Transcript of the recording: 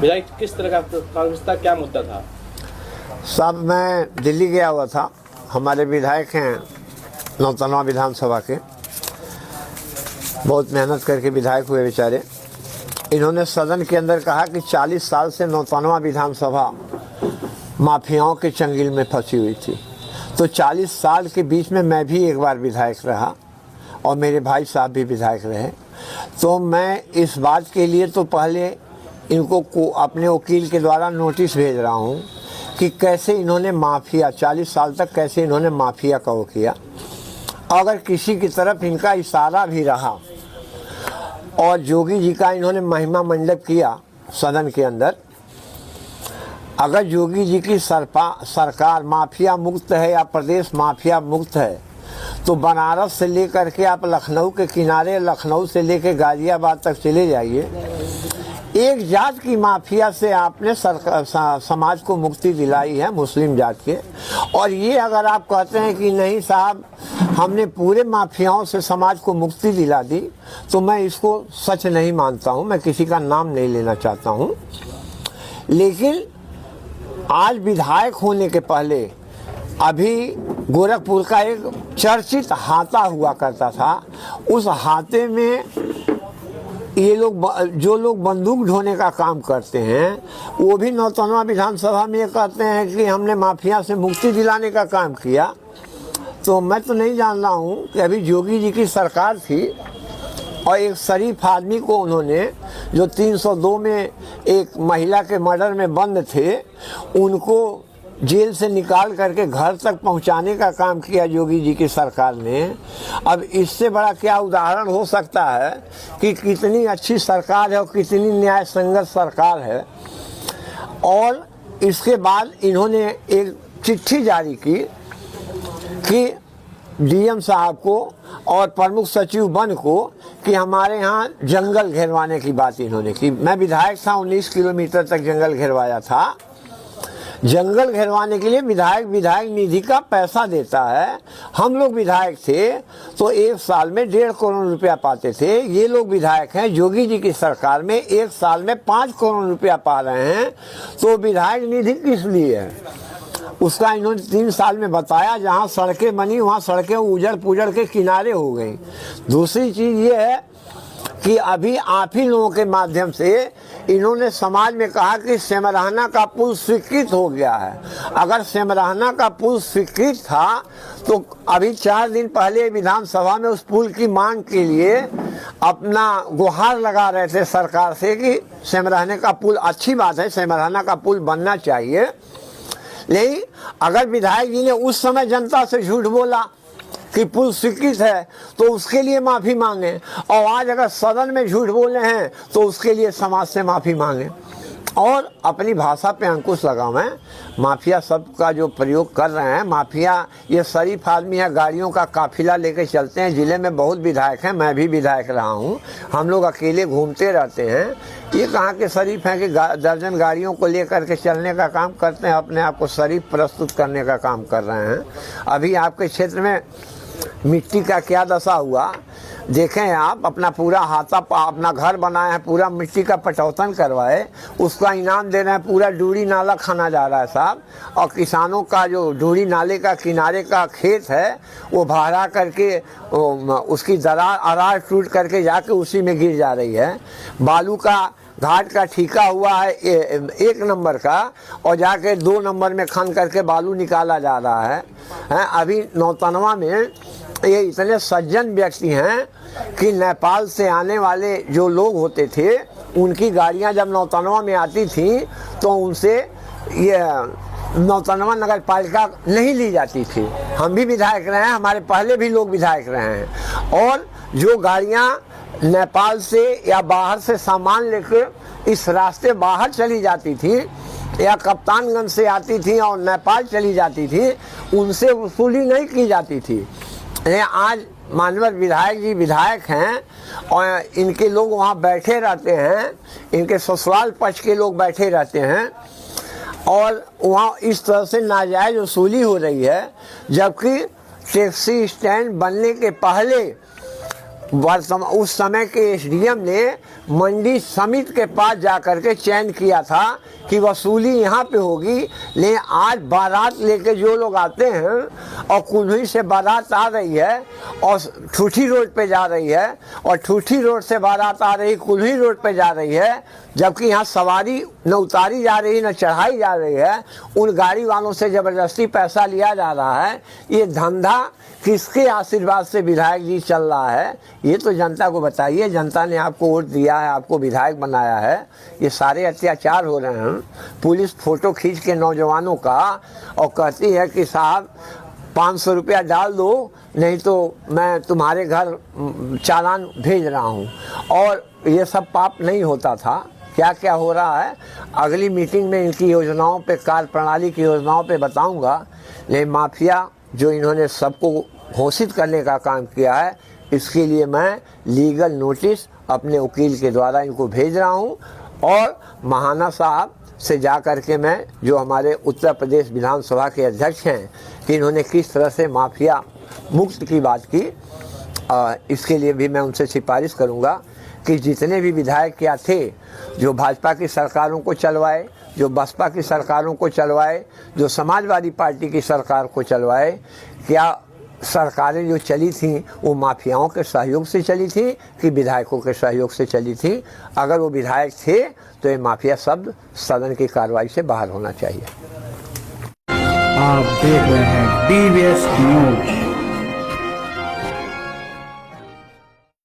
विधायक किस तरह का प्राथमिकता, क्या मुद्दा था? साहब, मैं दिल्ली गया हुआ था। हमारे विधायक हैं नौतनवा विधानसभा के, बहुत मेहनत करके विधायक हुए बेचारे। इन्होंने सदन के अंदर कहा कि 40 साल से नौतनवा विधानसभा माफियाओं के चंगुल में फंसी हुई थी। तो 40 साल के बीच में मैं भी एक बार विधायक रहा और मेरे भाई साहब भी विधायक रहे। तो मैं इस बात के लिए तो पहले इनको अपने वकील के द्वारा नोटिस भेज रहा हूँ कि कैसे इन्होंने माफिया 40 साल तक कैसे इन्होंने माफिया का वो किया। अगर किसी की तरफ इनका इशारा भी रहा और जोगी जी का इन्होंने महिमा मंडप किया सदन के अंदर, अगर जोगी जी की सरकार माफिया मुक्त है या प्रदेश माफिया मुक्त है तो बनारस से लेकर के आप लखनऊ के किनारे, लखनऊ से लेकर गाजियाबाद तक चले जाइए। एक जात की माफिया से आपने समाज को मुक्ति दिलाई है, मुस्लिम जात के। और ये अगर आप कहते हैं कि नहीं साहब हमने पूरे माफियाओं से समाज को मुक्ति दिला दी, तो मैं इसको सच नहीं मानता हूँ। मैं किसी का नाम नहीं लेना चाहता हूँ, लेकिन आज विधायक होने के पहले अभी गोरखपुर का एक चर्चित हाता हुआ करता था। उस हाते में ये लोग जो लोग बंदूक ढोने का काम करते हैं वो भी नौतनवा विधानसभा में ये कहते हैं कि हमने माफिया से मुक्ति दिलाने का काम किया। तो मैं तो नहीं जान रहा हूँ कि अभी जोगी जी की सरकार थी और एक शरीफ आदमी को उन्होंने, जो 302 में एक महिला के मर्डर में बंद थे, उनको जेल से निकाल करके घर तक पहुंचाने का काम किया जोगी जी की सरकार ने। अब इससे बड़ा क्या उदाहरण हो सकता है कि कितनी अच्छी सरकार है और कितनी न्याय संगत सरकार है। और इसके बाद इन्होंने एक चिट्ठी जारी की कि डीएम साहब को और प्रमुख सचिव वन को कि हमारे यहाँ जंगल घेरवाने की बात इन्होंने की। मैं विधायक था, 19 किलोमीटर तक जंगल घेरवाया था। जंगल घेरवाने के लिए विधायक निधि का पैसा देता है। हम लोग विधायक थे तो एक साल में 1.5 करोड़ रुपया पाते थे। ये लोग विधायक हैं जोगी जी की सरकार में, एक साल में 5 करोड़ रुपया पा रहे हैं। तो विधायक निधि किस लिए है उसका इन्होंने 3 साल में बताया। जहाँ सड़कें बनी वहाँ सड़कें उजड़ पुजड़ के किनारे हो गई। दूसरी चीज़ ये है कि अभी आप ही लोगों के माध्यम से इन्होंने समाज में कहा कि सेमराहना का पुल स्वीकृत हो गया है। अगर सेमराहना का पुल स्वीकृत था तो अभी 4 दिन पहले विधानसभा में उस पुल की मांग के लिए अपना गुहार लगा रहे थे सरकार से कि सेमराहना का पुल, अच्छी बात है, सेमराहना का पुल बनना चाहिए। लेकिन अगर विधायक जी ने उस समय जनता से झूठ बोला कि पुल स्वीकृत है तो उसके लिए माफी मांगे, और आज अगर सदन में झूठ बोले हैं तो उसके लिए समाज से माफी मांगे और अपनी भाषा पे अंकुश लगावें। माफिया शब्द का जो प्रयोग कर रहे हैं, माफिया ये शरीफ आदमी है, गाड़ियों का काफिला लेके चलते हैं। जिले में बहुत विधायक हैं, मैं भी विधायक रहा हूँ। हम लोग अकेले घूमते रहते हैं। ये कहाँ के शरीफ हैं कि दर्जन गाड़ियों को लेकर के चलने का काम करते हैं, अपने आप को शरीफ प्रस्तुत करने का काम कर रहे हैं। अभी आपके क्षेत्र में मिट्टी का क्या दशा हुआ देखें आप। अपना पूरा हाथा अपना घर बनाए हैं, पूरा मिट्टी का पटौतन करवाए, उसका इनाम दे रहे हैं। पूरा डूरी नाला खाना जा रहा है साहब। और किसानों का जो डूरी नाले का किनारे का खेत है वो भाड़ा करके उसकी अरार टूट करके जाके उसी में गिर जा रही है। बालू का घाट का ठीका हुआ है 1 नंबर का, और जाके 2 नंबर में खन करके बालू निकाला जा रहा है। अभी नौतनवा में ये इतने सज्जन व्यक्ति हैं कि नेपाल से आने वाले जो लोग होते थे उनकी गाड़ियां जब नौतनवा में आती थी तो उनसे ये नौतनवा नगर पालिका नहीं ली जाती थी। हम भी विधायक रहे हैं, हमारे पहले भी लोग विधायक रहे हैं। और जो गाड़ियां नेपाल से या बाहर से सामान लेकर इस रास्ते बाहर चली जाती थी या कप्तानगंज से आती थी और नेपाल चली जाती थी, उनसे वसूली नहीं की जाती थी। आज मानवर विधायक जी विधायक हैं और इनके लोग वहाँ बैठे रहते हैं, इनके ससुराल पक्ष के लोग बैठे रहते हैं और वहाँ इस तरह से नाजायज वसूली हो रही है। जबकि टैक्सी स्टैंड बनने के पहले वर्तमान उस समय के एसडीएम ने मंडी समिति के पास जाकर के चयन किया था कि वसूली यहाँ पे होगी, लेकिन आज बारात लेके जो लोग आते हैं और कुल्ही से बारात आ रही है और ठूठी रोड पे जा रही है और ठूठी रोड से बारात आ रही कुल्ही रोड पे जा रही है, जबकि यहाँ सवारी न उतारी जा रही न चढ़ाई जा रही है, उन गाड़ी वालों से ज़बरदस्ती पैसा लिया जा रहा है। ये धंधा किसके आशीर्वाद से विधायक जी चल रहा है, ये तो जनता को बताइए। जनता ने आपको वोट दिया है, आपको विधायक बनाया है, ये सारे अत्याचार हो रहे हैं। पुलिस फोटो खींच के नौजवानों का और कहती है कि साहब 500 रुपया डाल दो, नहीं तो मैं तुम्हारे घर चालान भेज रहा हूँ। और ये सब पाप नहीं होता था। क्या क्या हो रहा है अगली मीटिंग में इनकी योजनाओं पे, कार्य प्रणाली की योजनाओं पे बताऊंगा। लेकिन माफिया जो इन्होंने सबको घोषित करने का काम किया है, इसके लिए मैं लीगल नोटिस अपने वकील के द्वारा इनको भेज रहा हूं। और महाना साहब से जा कर के मैं, जो हमारे उत्तर प्रदेश विधानसभा के अध्यक्ष हैं, कि इन्होंने किस तरह से माफिया मुक्त की बात की, इसके लिए भी मैं उनसे सिफारिश करूंगा कि जितने भी विधायक क्या थे जो भाजपा की सरकारों को चलवाए, जो बसपा की सरकारों को चलवाए, जो समाजवादी पार्टी की सरकार को चलवाए, क्या सरकारें जो चली थी वो माफियाओं के सहयोग से चली थी कि विधायकों के सहयोग से चली थी? अगर वो विधायक थे तो ये माफिया शब्द सदन की कार्रवाई से बाहर होना चाहिए। आप देख रहे हैं DBS न्यूज।